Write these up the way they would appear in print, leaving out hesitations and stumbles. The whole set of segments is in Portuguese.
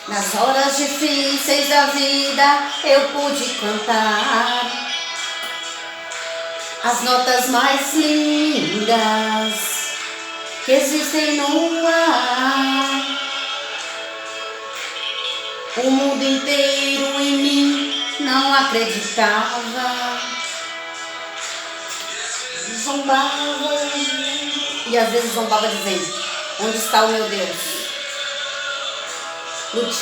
Nas horas difíceis da vida eu pude cantar as notas mais lindas que existem no ar. O mundo inteiro em mim não acreditava, zombava, e às vezes zombava dizendo: onde está o meu Deus? Lute.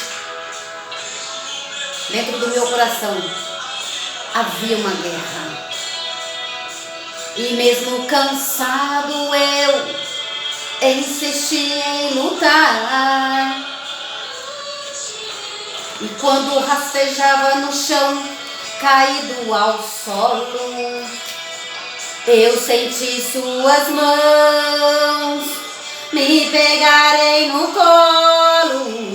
Dentro do meu coração havia uma guerra, e mesmo cansado eu insisti em lutar. E quando rastejava no chão, caído ao solo, eu senti suas mãos me pegarem no colo.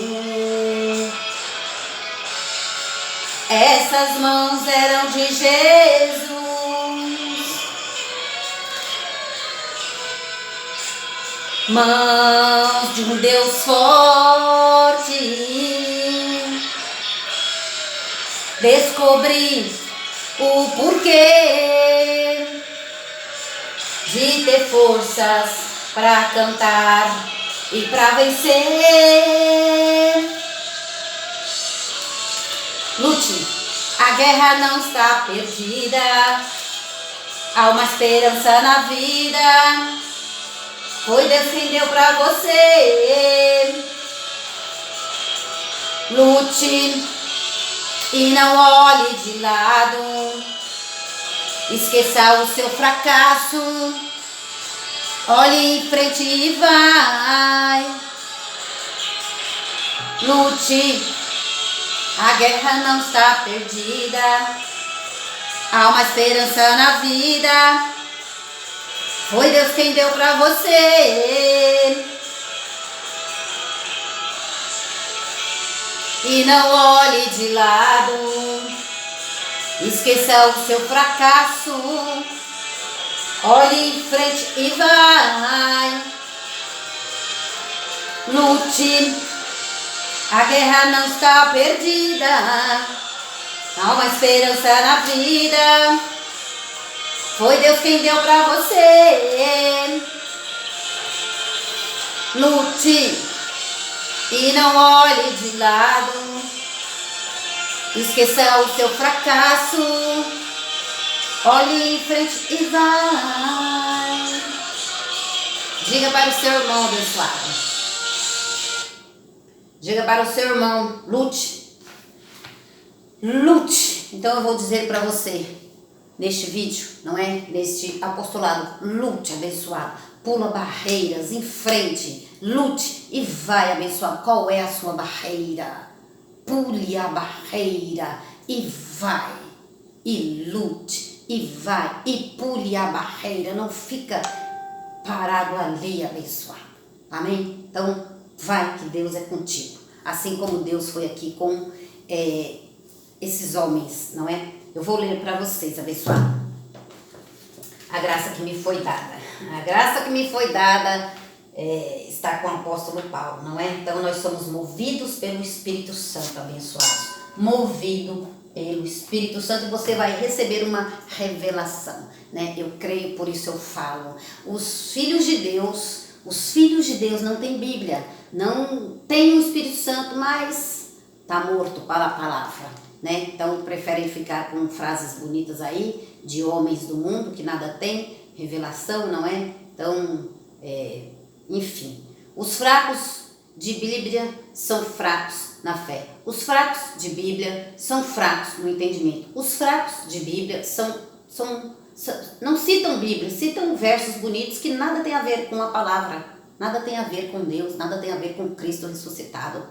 Essas mãos eram de Jesus, mãos de um Deus forte. Descobri o porquê de ter forças para cantar e para vencer. Lute, a guerra não está perdida, há uma esperança na vida. Foi Deus quem deu para você. Lute e não olhe de lado, esqueça o seu fracasso, olhe em frente e vai. Lute, a guerra não está perdida, há uma esperança na vida. Foi Deus quem deu pra você. E não olhe de lado, esqueça o seu fracasso, olhe em frente e vai. Lute, a guerra não está perdida, há uma esperança na vida. Foi Deus quem deu pra você. Lute e não olhe de lado, esqueça o seu fracasso, olhe em frente e vai. Diga para o seu irmão abençoado, diga para o seu irmão: lute, lute. Então eu vou dizer para você, neste vídeo, não é? Neste apostolado, lute, abençoado. Pula barreiras, em frente, lute e vai, abençoado. Qual é a sua barreira? Pule a barreira e vai. E lute e vai e pule a barreira. Não fica parado ali, abençoado. Amém? Então, vai que Deus é contigo. Assim como Deus foi aqui com esses homens, não é? Eu vou ler para vocês, abençoado. A graça que me foi dada. A graça que me foi dada está com o apóstolo Paulo, não é? Então nós somos movidos pelo Espírito Santo, abençoados. Movido pelo Espírito Santo, e você vai receber uma revelação, né? Eu creio, por isso eu falo. Os filhos de Deus não têm Bíblia, não tem o Espírito Santo, mas está morto para a palavra, né? Então preferem ficar com frases bonitas aí de homens do mundo que nada tem revelação, não é? Então, enfim, os fracos de Bíblia são fracos na fé. Os fracos de Bíblia são fracos no entendimento. Os fracos de Bíblia não citam Bíblia, citam versos bonitos que nada tem a ver com a palavra, nada tem a ver com Deus, nada tem a ver com Cristo ressuscitado.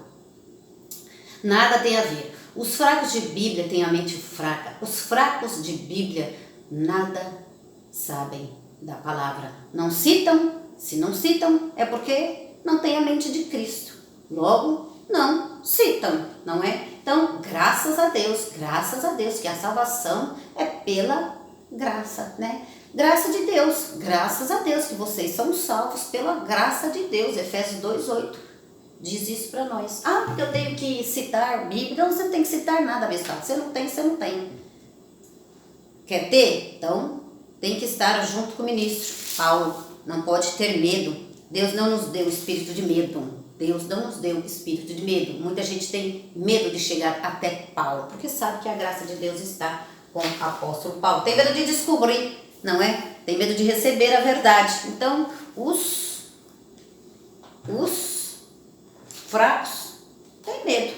Nada tem a ver. Os fracos de Bíblia têm a mente fraca. Os fracos de Bíblia nada sabem da palavra. Não citam. Se não citam, é porque não tem a mente de Cristo. Logo, não citam, não é? Então, graças a Deus que a salvação é pela graça, né? Graça de Deus, graças a Deus que vocês são salvos pela graça de Deus. Efésios 2:8. diz isso para nós. Ah, porque eu tenho que citar Bíblia. Não, você não tem que citar nada, abençoado. Você não tem, você não tem. Quer ter? Então, tem que estar junto com o ministro Paulo. Não pode ter medo. Deus não nos deu espírito de medo. Deus não nos deu espírito de medo. Muita gente tem medo de chegar até Paulo, porque sabe que a graça de Deus está com o apóstolo Paulo. Tem medo de descobrir, não é? Tem medo de receber a verdade. Então, os fracos têm medo.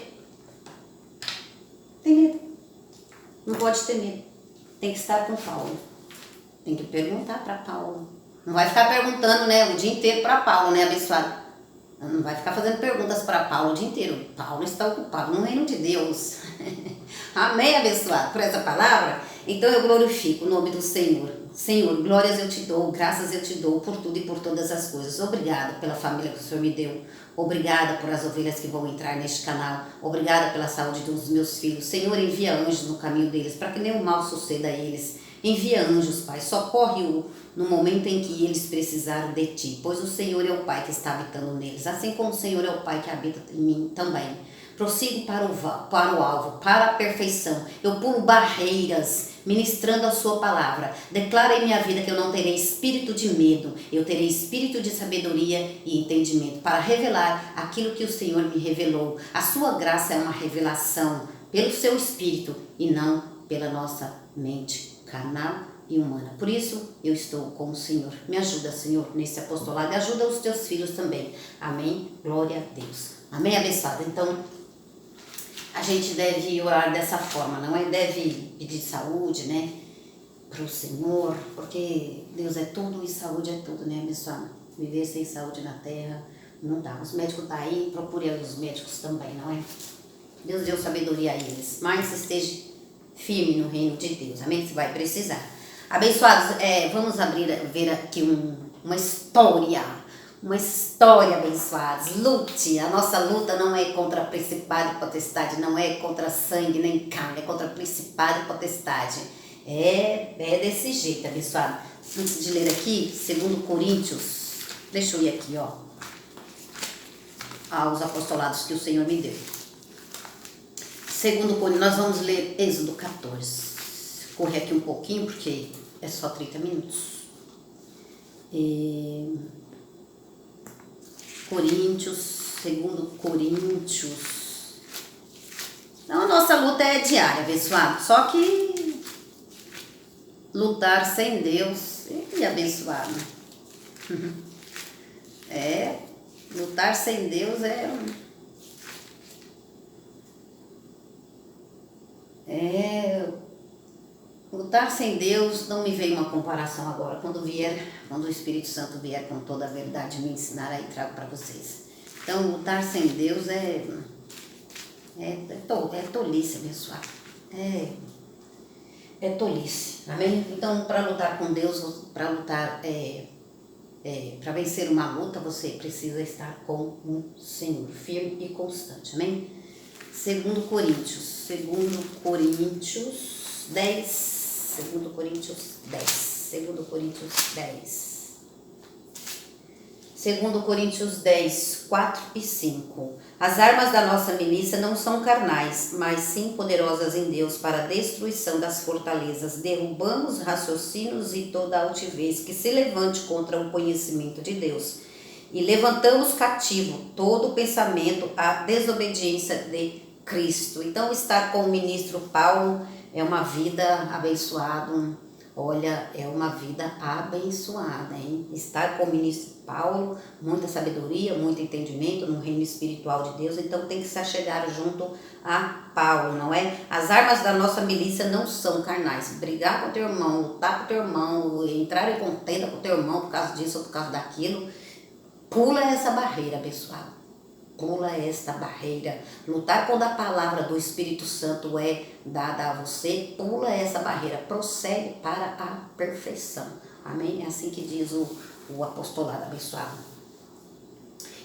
Tem medo. Não pode ter medo. Tem que estar com Paulo. Tem que perguntar para Paulo. Não vai ficar perguntando, né, o dia inteiro para Paulo, né, abençoado? Não vai ficar fazendo perguntas para Paulo o dia inteiro. Paulo está ocupado no reino de Deus. Amém, abençoado, por essa palavra? Então eu glorifico o nome do Senhor. Senhor, glórias eu te dou, graças eu te dou por tudo e por todas as coisas. Obrigada pela família que o Senhor me deu. Obrigada por as ovelhas que vão entrar neste canal. Obrigada pela saúde dos meus filhos. Senhor, envia anjos no caminho deles, para que nenhum mal suceda a eles. Envia anjos, Pai. Socorre-o no momento em que eles precisaram de Ti, pois o Senhor é o Pai que está habitando neles, assim como o Senhor é o Pai que habita em mim também. Prossigo para o alvo, para a perfeição. Eu pulo barreiras, ministrando a sua palavra. Declaro em minha vida que eu não terei espírito de medo, eu terei espírito de sabedoria e entendimento, para revelar aquilo que o Senhor me revelou. A sua graça é uma revelação pelo seu espírito e não pela nossa mente carnal e humana. Por isso, eu estou com o Senhor. Me ajuda, Senhor, nesse apostolado e ajuda os teus filhos também. Amém? Glória a Deus. Amém, abençoado? Então, a gente deve orar dessa forma, não é? Deve pedir saúde, né? Para o Senhor, porque Deus é tudo e saúde é tudo, né, abençoado? Viver sem saúde na terra não dá. Os médicos estão aí, procure os médicos também, não é? Deus deu sabedoria a eles, mas esteja firme no reino de Deus, amém? Você vai precisar. Abençoados, vamos ver aqui uma história, abençoados. Lute, a nossa luta não é contra principado e potestade, não é contra sangue nem carne, é contra principado e potestade. É desse jeito, abençoado. Antes de ler aqui, 2 Coríntios, deixa eu ir aqui, ó, aos apostolados que o Senhor me deu. 2 Coríntios, nós vamos ler Êxodo 14. Correr aqui um pouquinho, porque é só 30 minutos. Coríntios, 2 Coríntios. Então, a nossa luta é diária, abençoado. Só que lutar sem Deus é abençoado. Lutar sem Deus lutar sem Deus, não me veio uma comparação agora. Quando o Espírito Santo vier com toda a verdade me ensinar, aí trago para vocês. Então, lutar sem Deus é tolice, abençoado. É tolice, amém? Então, para lutar com Deus, para lutar, para vencer uma luta, você precisa estar com o Senhor, firme e constante, amém? 2 Coríntios 10. 2 Coríntios 10. 2 Coríntios 10, 4 e 5. As armas da nossa milícia não são carnais, mas sim poderosas em Deus para a destruição das fortalezas. Derrubamos raciocínios e toda altivez que se levante contra o conhecimento de Deus. E levantamos cativo todo o pensamento à desobediência de Cristo. Então, estar com o ministro Paulo é uma vida abençoada. Olha, é uma vida abençoada, hein? Estar com o ministro Paulo, muita sabedoria, muito entendimento no reino espiritual de Deus. Então, tem que se achegar junto a Paulo, não é? As armas da nossa milícia não são carnais. Brigar com o teu irmão, lutar com o teu irmão, entrar em contenda com o teu irmão por causa disso ou por causa daquilo, pula essa barreira, abençoado. Pula esta barreira. Lutar quando a palavra do Espírito Santo é dada a você, pula essa barreira, prossegue para a perfeição. Amém? É assim que diz o apostolado abençoado.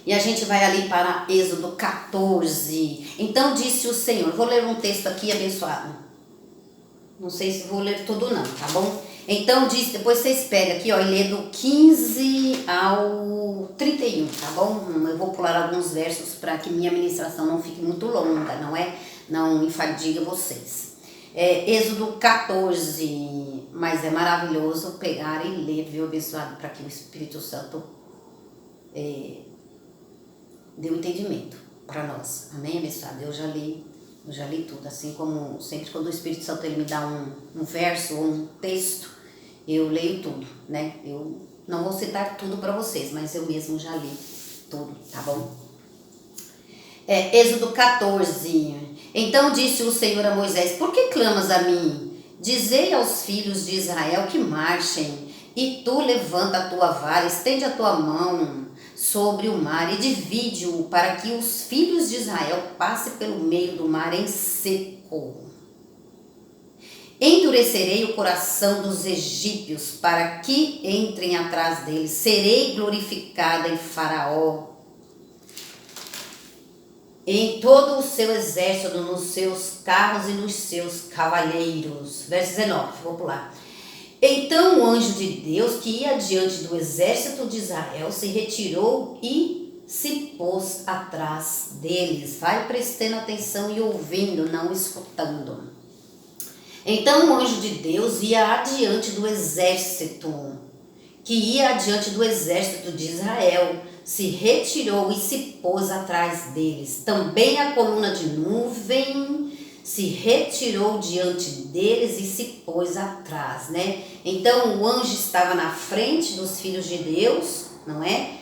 E a gente vai ali para Êxodo 14. Então disse o Senhor, vou ler um texto aqui abençoado. Não sei se vou ler tudo não, tá bom? Então diz, depois vocês pegam aqui, ó, e lê do 15 ao 31, tá bom? Eu vou pular alguns versos para que minha ministração não fique muito longa, não enfadiga vocês. Êxodo 14, mas é maravilhoso pegar e ler, viu, abençoado, para que o Espírito Santo dê um entendimento para nós. Amém, abençoado? Eu já li tudo, assim como sempre quando o Espírito Santo ele me dá um verso ou um texto, eu leio tudo, né? Eu não vou citar tudo para vocês, mas eu mesmo já li tudo, tá bom? Êxodo 14. Então disse o Senhor a Moisés: por que clamas a mim? Dizei aos filhos de Israel que marchem, e tu levanta a tua vara, estende a tua mão sobre o mar e divide-o, para que os filhos de Israel passem pelo meio do mar em seco. Endurecerei o coração dos egípcios para que entrem atrás deles. Serei glorificada em Faraó, em todo o seu exército, nos seus carros e nos seus cavaleiros. Verso 19, vou pular. Então o anjo de Deus, que ia diante do exército de Israel, se retirou e se pôs atrás deles. Vai prestando atenção e ouvindo, não escutando. Então o anjo de Deus ia adiante do exército, que ia adiante do exército de Israel, se retirou e se pôs atrás deles. Também a coluna de nuvem se retirou diante deles e se pôs atrás, né? Então o anjo estava na frente dos filhos de Deus, não é?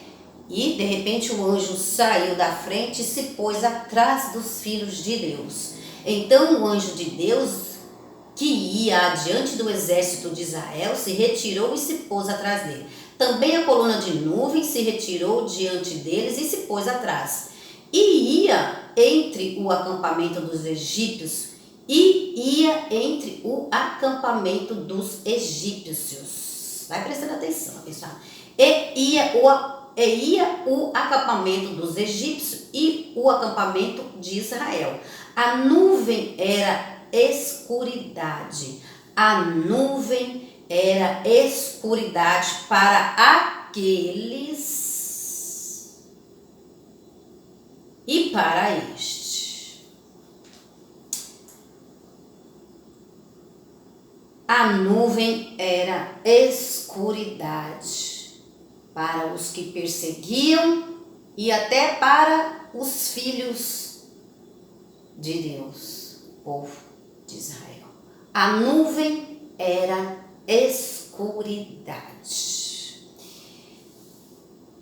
E de repente o anjo saiu da frente e se pôs atrás dos filhos de Deus. Então o anjo de Deus, que ia adiante do exército de Israel, se retirou e se pôs atrás dele. Também a coluna de nuvem se retirou diante deles e se pôs atrás. E ia entre o acampamento dos egípcios, Vai prestando atenção, pessoal. Ia o acampamento dos egípcios e o acampamento de Israel. A nuvem era escuridade. A nuvem era escuridade para aqueles e para este. A nuvem era escuridade para os que perseguiam e até para os filhos de Deus, povo de Israel. A nuvem era escuridade.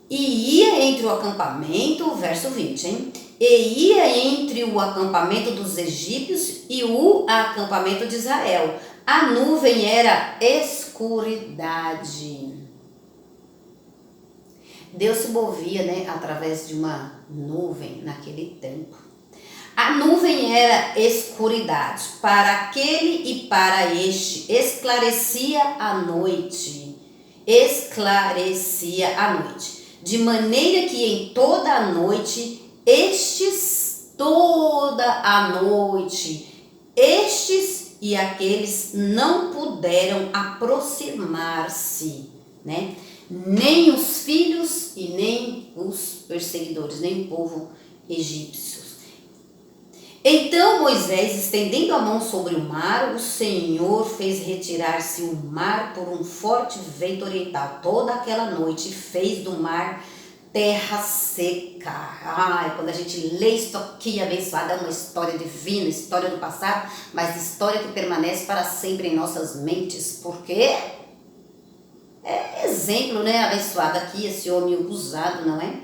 E ia entre o acampamento, verso 20, hein? E ia entre o acampamento dos egípcios e o acampamento de Israel. A nuvem era escuridade. Deus se movia, né, através de uma nuvem naquele tempo. A nuvem era escuridade para aquele e para este, esclarecia a noite, de maneira que em toda a noite, estes e aqueles não puderam aproximar-se, né? Nem os filhos e nem os perseguidores, nem o povo egípcio. Então Moisés, estendendo a mão sobre o mar, o Senhor fez retirar-se o mar por um forte vento oriental toda aquela noite, fez do mar terra seca. Quando a gente lê isso aqui, abençoada, é uma história divina, história do passado, mas história que permanece para sempre em nossas mentes, porque é exemplo, né, abençoada, aqui, esse homem usado, não é?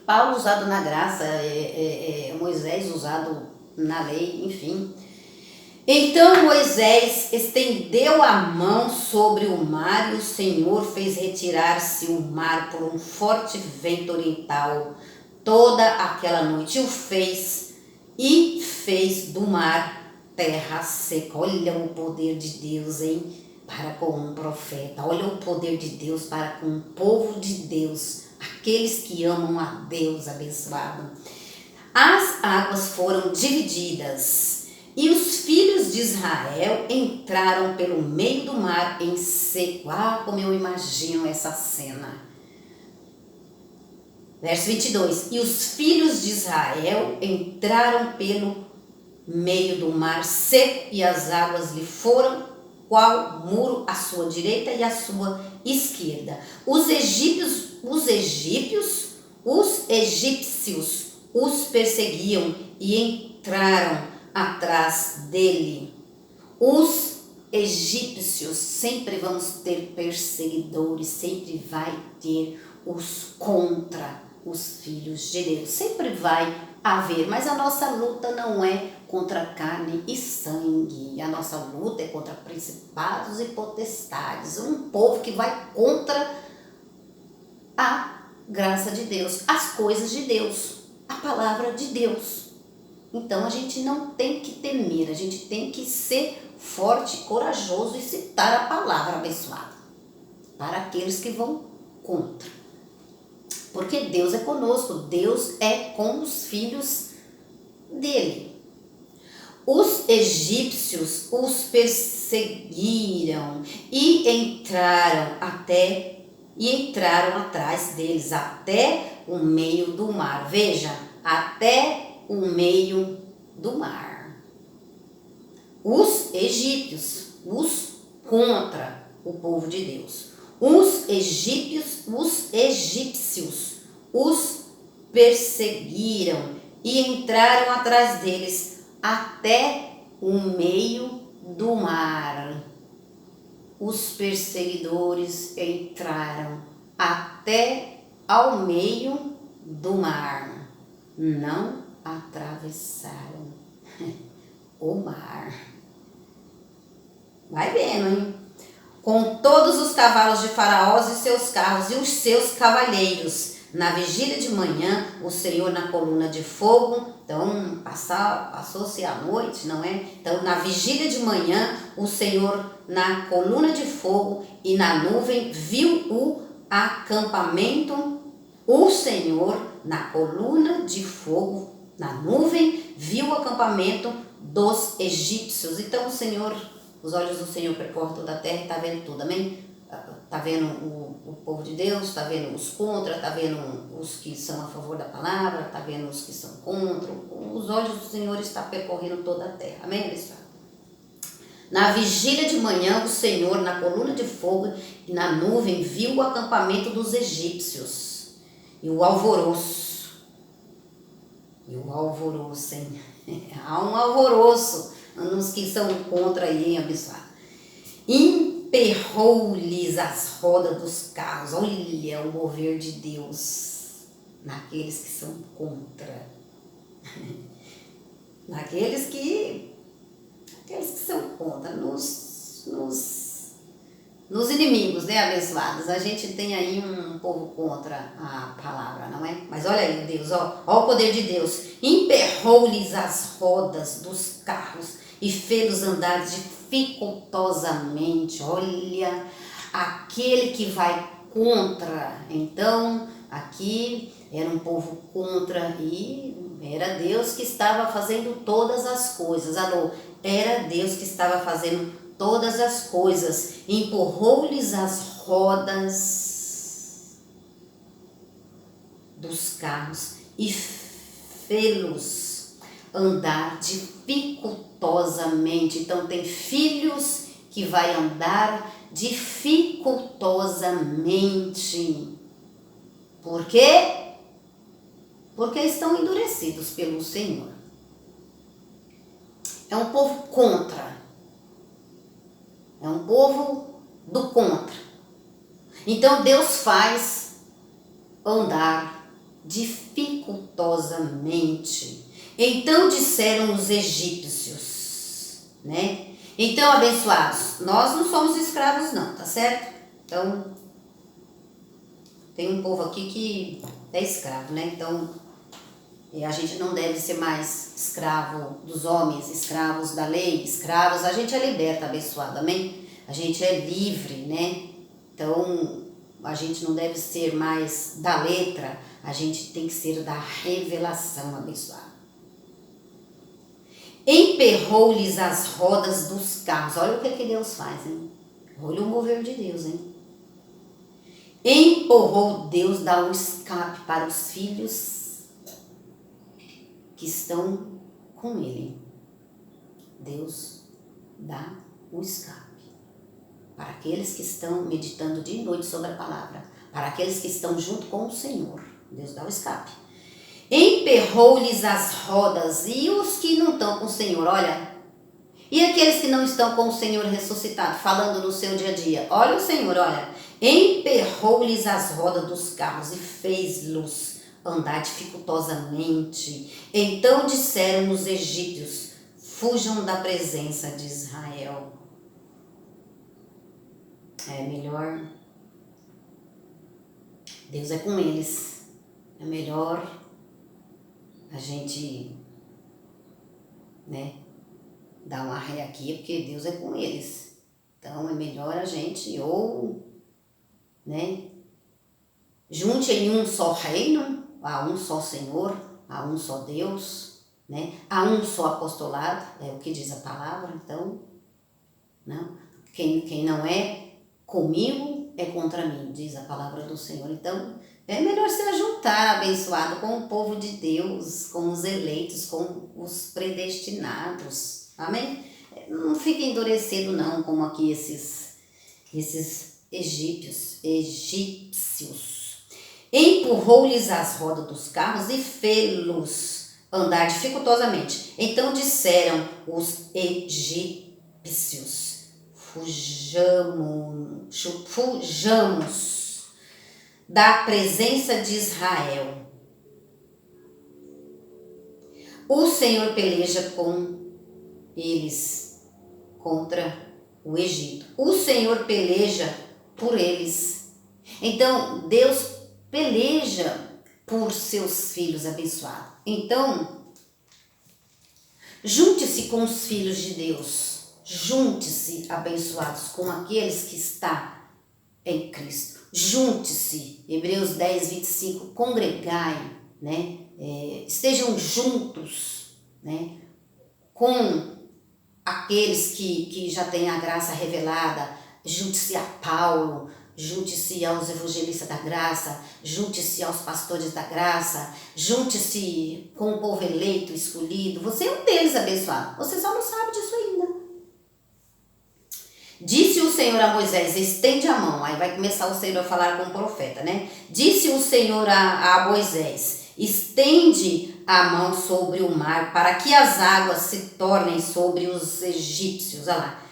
Paulo usado na graça, Moisés usado na lei, enfim. Então Moisés estendeu a mão sobre o mar e o Senhor fez retirar-se o mar por um forte vento oriental toda aquela noite. Fez do mar terra seca. Olha o poder de Deus, hein? Para com um profeta. Olha o poder de Deus para com o povo de Deus. Aqueles que amam a Deus, abençoado. As águas foram divididas E os filhos de Israel entraram pelo meio do mar em seco. Ah, como eu imagino essa cena. Verso 22. E os filhos de Israel entraram pelo meio do mar seco, e as águas lhe foram qual muro à sua direita e à sua esquerda. Os egípcios os perseguiam e entraram atrás dele. Os egípcios, sempre vamos ter perseguidores, sempre vai ter os contra os filhos de Deus, sempre vai haver, mas a nossa luta não é contra carne e sangue, a nossa luta é contra principados e potestades, um povo que vai contra a graça de Deus, as coisas de Deus, a palavra de Deus. Então a gente não tem que temer, a gente tem que ser forte, corajoso e citar a palavra abençoada para aqueles que vão contra. Porque Deus é conosco, Deus é com os filhos dele. Os egípcios os perseguiram e entraram atrás deles até o meio do mar. Veja, até o meio do mar. Os egípcios, os contra o povo de Deus. Os egípcios os perseguiram e entraram atrás deles até o meio do mar. Os perseguidores entraram até ao meio do mar, não atravessaram o mar. Vai vendo, hein? Com todos os cavalos de Faraó e seus carros e os seus cavaleiros. Na vigília de manhã, o Senhor na coluna de fogo. Então, passou-se a noite, não é? Então, na vigília de manhã, o Senhor na coluna de fogo e na nuvem viu o acampamento. O Senhor na coluna de fogo, na nuvem, viu o acampamento dos egípcios. Então, o Senhor... Os olhos do Senhor percorrem toda a terra e está vendo tudo, amém? Está vendo o povo de Deus, está vendo os contra, está vendo os que são a favor da palavra, está vendo os que são contra. Os olhos do Senhor estão percorrendo toda a terra, amém, pessoal? Na vigília de manhã, o Senhor, na coluna de fogo e na nuvem, viu o acampamento dos egípcios e o alvoroço. Hein? Há um alvoroço nos que são contra aí, abençoado. Emperrou-lhes as rodas dos carros. Olha o mover de Deus naqueles que são contra. Naqueles que são contra, nos inimigos, né, abençoados? A gente tem aí um povo contra a palavra, não é? Mas olha aí, Deus, ó o poder de Deus. Emperrou-lhes as rodas dos carros e fê-los andar dificultosamente. Olha, aquele que vai contra. Então, aqui era um povo contra e era Deus que estava fazendo todas as coisas. Alô, era Deus que estava fazendo todas as coisas. Empurrou-lhes as rodas dos carros e fê-los andar dificultosamente. Então tem filhos que vai andar dificultosamente. Por quê? Porque estão endurecidos pelo Senhor. É um povo contra. É um povo do contra. Então Deus faz andar dificultosamente. Então disseram os egípcios, né? Então, abençoados, nós não somos escravos não, tá certo? Então, tem um povo aqui que é escravo, né? Então, a gente não deve ser mais escravo dos homens, escravos da lei, escravos. A gente é liberta, abençoado, amém? A gente é livre, né? Então, a gente não deve ser mais da letra, a gente tem que ser da revelação, abençoado. Emperrou-lhes as rodas dos carros. Olha o que Deus faz, hein? Olha o mover de Deus, hein? Empurrou Deus, dá um escape para os filhos que estão com ele. Deus dá um escape para aqueles que estão meditando de noite sobre a palavra, para aqueles que estão junto com o Senhor. Deus dá o escape. Emperrou-lhes as rodas, e os que não estão com o Senhor, olha, e aqueles que não estão com o Senhor ressuscitado, falando no seu dia a dia, olha o Senhor, olha, emperrou-lhes as rodas dos carros e fez-los andar dificultosamente. Então disseram os egípcios: fujam da presença de Israel. É melhor, Deus é com eles, é melhor a gente, dar uma ré aqui, porque Deus é com eles. Então é melhor a gente junte em um só reino, a um só Senhor, a um só Deus, a um só apostolado, é o que diz a palavra. Então, não, quem não é comigo é contra mim, diz a palavra do Senhor. Então, é melhor se juntar, abençoado, com o povo de Deus, com os eleitos, com os predestinados. Amém? Não fique endurecido não, como aqui esses egípcios. Empurrou-lhes as rodas dos carros e fê-los andar dificultosamente. Então disseram os egípcios: fujamos da presença de Israel. O Senhor peleja com eles, contra o Egito. O Senhor peleja por eles. Então, Deus peleja por seus filhos abençoados. Então, junte-se com os filhos de Deus. Junte-se, abençoados, com aqueles que estão em Cristo. Junte-se, Hebreus 10, 25, congregai, estejam juntos, com aqueles que já têm a graça revelada. Junte-se a Paulo, junte-se aos evangelistas da graça, junte-se aos pastores da graça, junte-se com o povo eleito, escolhido. Você é um deles, abençoado. Você só não sabe disso ainda. Disse o Senhor a Moisés: estende a mão. Aí vai começar o Senhor a falar com o profeta, Disse o Senhor a Moisés: estende a mão sobre o mar, para que as águas se tornem sobre os egípcios, olha lá,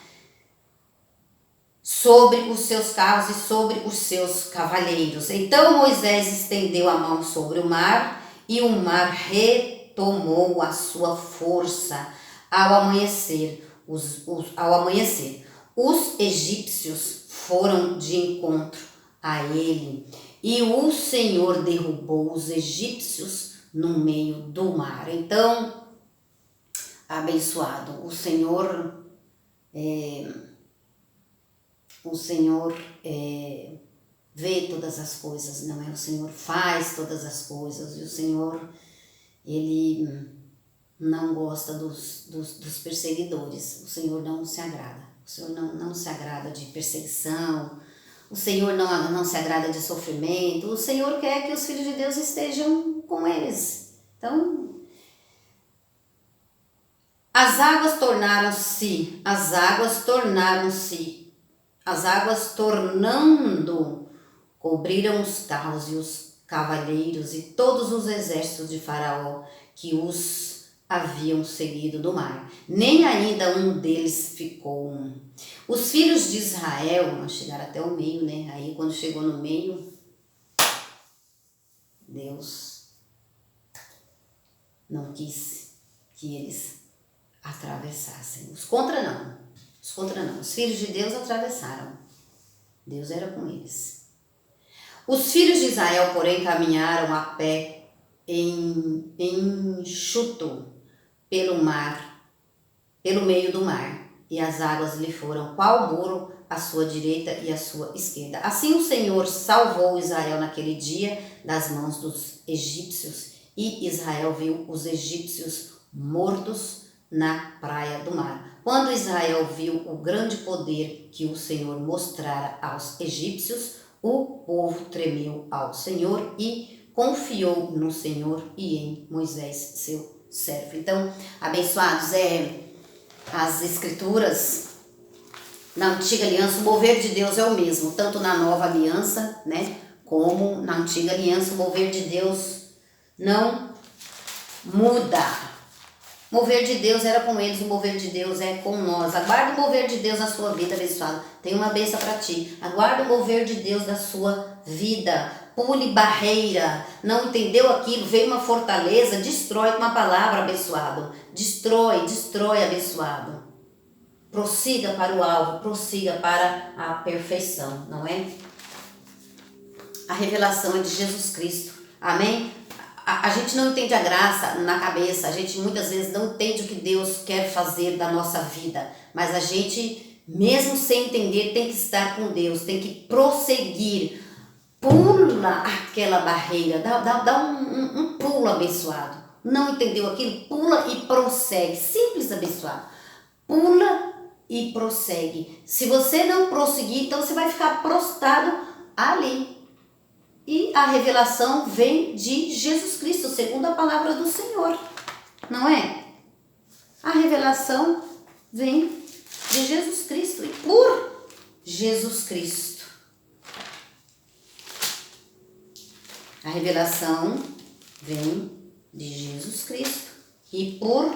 sobre os seus carros e sobre os seus cavaleiros. Então Moisés estendeu a mão sobre o mar, e o mar retomou a sua força. Ao amanhecer, os egípcios foram de encontro a ele, e o Senhor derrubou os egípcios no meio do mar. Então, abençoado, o Senhor vê todas as coisas, não é? O Senhor faz todas as coisas, e o Senhor, Ele não gosta dos perseguidores. O Senhor não se agrada. O Senhor não se agrada de perseguição. O Senhor não se agrada de sofrimento. O Senhor quer que os filhos de Deus estejam com eles. Então, as águas tornando, cobriram os carros e os cavaleiros e todos os exércitos de Faraó que os haviam seguido do mar. Nem ainda um deles ficou. Os filhos de Israel chegaram até o meio, Aí quando chegou no meio, Deus não quis que eles atravessassem. Os contra não. Os filhos de Deus atravessaram. Deus era com eles. Os filhos de Israel, porém, caminharam a pé enxuto pelo meio do mar, e as águas lhe foram qual muro à sua direita e à sua esquerda. Assim o Senhor salvou Israel naquele dia das mãos dos egípcios, e Israel viu os egípcios mortos na praia do mar. Quando Israel viu o grande poder que o Senhor mostrara aos egípcios, o povo tremeu ao Senhor e confiou no Senhor e em Moisés, seu servo. Então, abençoados, as escrituras, na antiga aliança, o mover de Deus é o mesmo, tanto na nova aliança, né, como na antiga aliança, o mover de Deus não muda. O mover de Deus era com eles, o mover de Deus é com nós. Aguarda o mover de Deus na sua vida, abençoado. Tem uma bênção para ti. Aguarda o mover de Deus na sua vida. Pule barreira. Não entendeu aquilo? Veio uma fortaleza, destrói com uma palavra, abençoado. Destrói, abençoado. Prossiga para o alvo, prossiga para a perfeição, não é? A revelação é de Jesus Cristo. Amém? A gente não entende a graça na cabeça, a gente muitas vezes não entende o que Deus quer fazer da nossa vida, mas a gente, mesmo sem entender, tem que estar com Deus, tem que prosseguir. Pula aquela barreira, dá um pulo, abençoado. Não entendeu aquilo? Pula e prossegue. Simples, abençoado. Pula e prossegue. Se você não prosseguir, então você vai ficar prostrado ali. E a revelação vem de Jesus Cristo, segundo a palavra do Senhor, não é? A revelação vem de Jesus Cristo e por Jesus Cristo. A revelação vem de Jesus Cristo e por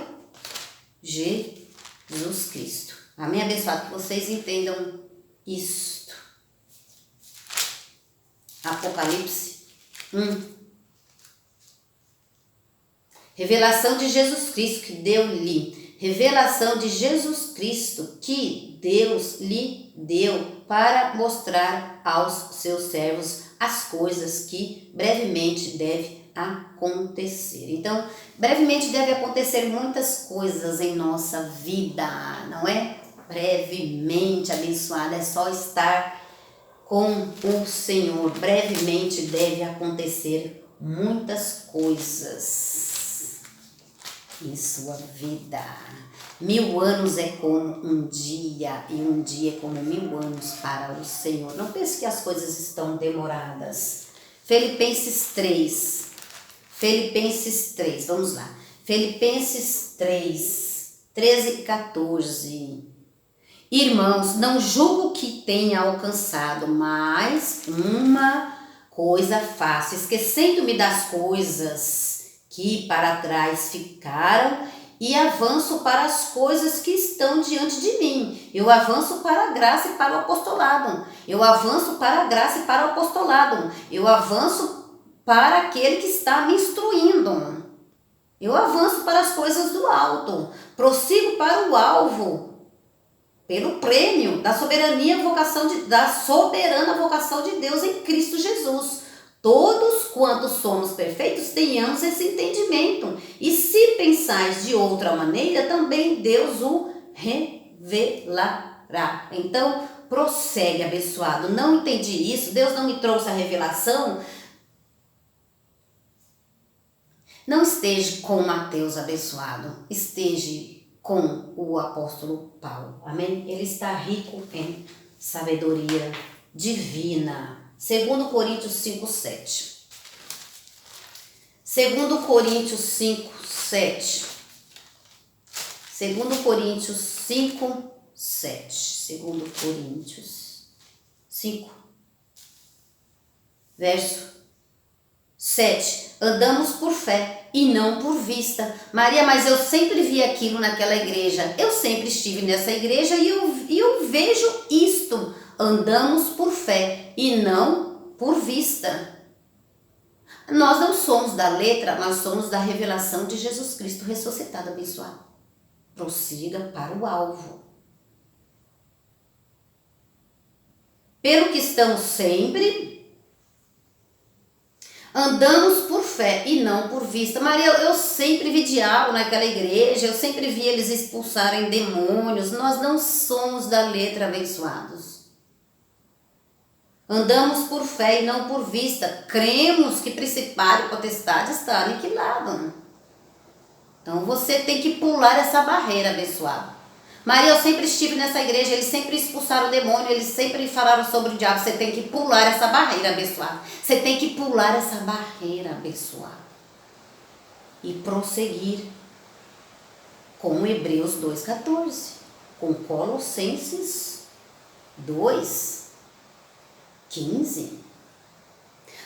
Jesus Cristo. Amém, abençoado? Que vocês entendam isto. Apocalipse 1. Revelação de Jesus Cristo que deu-lhe. Revelação de Jesus Cristo que Deus lhe deu para mostrar aos seus servos as coisas que brevemente devem acontecer. Então, brevemente deve acontecer muitas coisas em nossa vida, não é? Brevemente, abençoada, é só estar com o Senhor. Brevemente deve acontecer muitas coisas em sua vida. 1000 anos é como um dia e um dia é como 1000 anos para o Senhor. Não pense que as coisas estão demoradas. Filipenses 3, vamos lá. Filipenses 3, 13 e 14. Irmãos, não julgo que tenha alcançado, mas uma coisa faço, esquecendo-me das coisas que para trás ficaram e avanço para as coisas que estão diante de mim. Eu avanço para a graça e para o apostolado. Eu avanço para a graça e para o apostolado. Eu avanço para aquele que está me instruindo. Eu avanço para as coisas do alto. Prossigo para o alvo. Pelo prêmio da soberana vocação de Deus em Cristo Jesus. Todos quantos somos perfeitos, tenhamos esse entendimento. E se pensais de outra maneira, também Deus o revelará. Então, prossegue, abençoado. Não entendi isso, Deus não me trouxe a revelação. Não esteja com Mateus, abençoado. Esteja com o apóstolo Paulo, amém? Ele está rico em sabedoria divina. 2 Coríntios 5, 7. 2 Coríntios 5, 7. 2 Coríntios 5, 7. 2 Coríntios 5, verso 7. Andamos por fé e não por vista. Maria, mas eu sempre vi aquilo naquela igreja. Eu sempre estive nessa igreja e eu vejo isto. Andamos por fé e não por vista. Nós não somos da letra, nós somos da revelação de Jesus Cristo ressuscitado, abençoado. Prossiga para o alvo. Pelo que estamos sempre... Andamos por fé e não por vista. Maria, eu sempre vi diabo naquela igreja, eu sempre vi eles expulsarem demônios. Nós não somos da letra, abençoados. Andamos por fé e não por vista. Cremos que principado e potestade está aniquilado. Então você tem que pular essa barreira, abençoado. Maria, eu sempre estive nessa igreja, eles sempre expulsaram o demônio, eles sempre falaram sobre o diabo. Você tem que pular essa barreira, abençoado. Você tem que pular essa barreira, abençoado. E prosseguir com Hebreus 2,14, com Colossenses 2,15.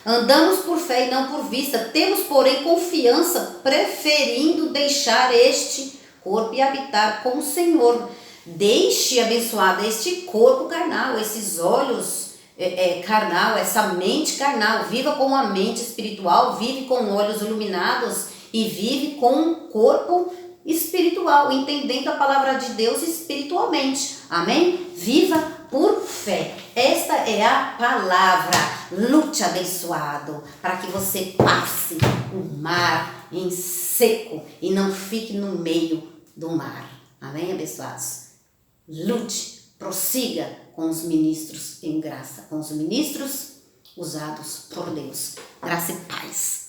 Andamos por fé e não por vista, temos porém confiança, preferindo deixar este corpo e habitar com o Senhor. Deixe, abençoado, este corpo carnal, esses olhos carnal, essa mente carnal. Viva com a mente espiritual, vive com olhos iluminados e vive com um corpo espiritual, entendendo a palavra de Deus espiritualmente. Amém? Viva por fé. Esta é a palavra. Lute, abençoado, para que você passe o mar em seco e não fique no meio do mar. Amém, abençoados? Lute, prossiga com os ministros em graça, com os ministros usados por Deus. Graça e paz.